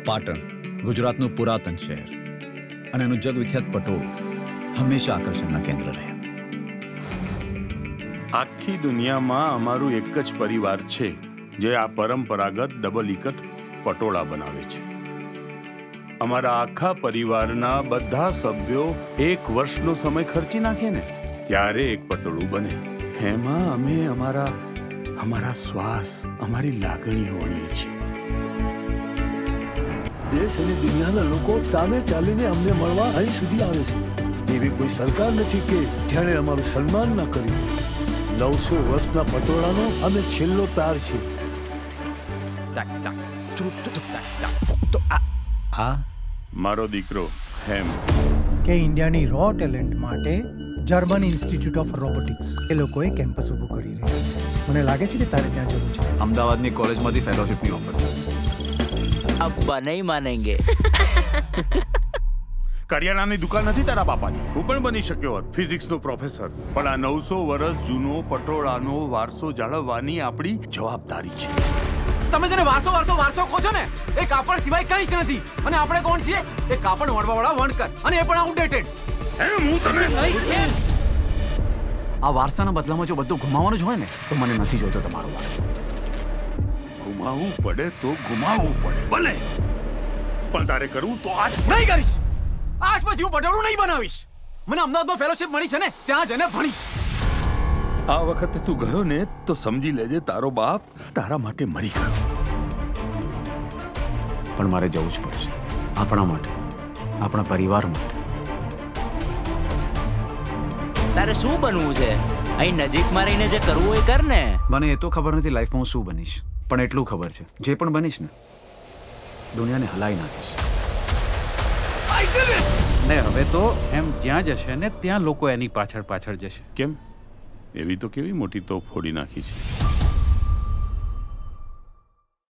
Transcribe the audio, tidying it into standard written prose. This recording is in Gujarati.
પાટણ ગુજરાતનું પુરાતન શહેર અને એનું જગવિખ્યાત પટોળું હંમેશા આકર્ષણના કેન્દ્ર રહ્યા. આખી દુનિયામાં અમારું એક જ પરિવાર છે જે આ પરંપરાગત ડબલ ઇકત પટોળા બનાવે છે. અમારા આખા પરિવારના બધા સભ્યો 1 વર્ષનો સમય ખર્ચી નાખે ને ત્યારે એક પટોળું બને. એમાં અમે અમારા શ્વાસ, અમારી લાગણીઓ ઓળીએ છીએ. દેશ અને દુનિયાના લોકો સામે ચાલીને અમને મળવા અહીં સુધી આવે છે. એવી કોઈ સરકાર નથી કે જેણે અમારું સન્માન ન કર્યું. 900 વર્ષના પટોળાનો અમે છેલ્લો તાર છે. આ મારો દીકરો હેમ કે ઇન્ડિયાની રો ટેલેન્ટ માટે જર્મન ઇન્સ્ટિટ્યૂટ ઓફ રોબોટિક્સ એ લોકોએ કેમ્પસ ઊભું કરી રહ્યા છે. મને લાગે છે કે તારે ત્યાં જવું છે. અમદાવાદની કોલેજમાંથી ફેલોશિપની ઓફર છે. અબ્બા નહીં માનેંગે. કરિયાણાની દુકાન નથી તારા બાપાની. હું પણ બની શક્યો હોત ફિઝિક્સનો પ્રોફેસર. પણ આ 900 વર્ષ જૂનો પટોળાનો વારસો જાળવવાની આપણી જવાબદારી છે. તમે જેને વારસો કહો છો ને એ કાપડ સિવાય કંઈ જ નથી. અને આપણે કોણ છીએ? એ કાપડ વણવાવાળા વણકર, અને એ પણ આઉટડેટેડ. હું તને આ વારસાના બદલામાં જો બધું ગુમાવવાનું જ હોય ને તો મને નથી જોઈતો તમારો વારસો. ગુમાવવું પડે તો ગુમાવવું પડે, ભલે. પણ તારે કરવું તો આજ નહીં કરીશ. આજ પછી હું પટોળું નહીં બનાવીશ. મને અમદાવાદમાં ફેલોશિપ મળી છે ને ત્યાં જઈને ભણીશ. આ વખતે તું ગયો ને તો સમજી લેજે તારો બાપ તારા માટે મરી ગયો. પણ મારે જવું જ પડશે. આપણા માટે, આપણા પરિવાર માટે. તારે શું બનવું છે? અહીં નજીકમાં રહીને જે કરવું હોય કર ને. મને એ તો ખબર નથી લાઈફમાં હું શું બનીશ, પણ એટલું ખબર છે જે પણ બનીશ ને દુનિયાને હલાવી નાખીશ. ને હવે તો એમ જ્યાં જશે ને ત્યાં લોકો એની પાછળ જશે. કેમ? એવી તો કેવી મોટી તોપ ફોડી નાખી છે.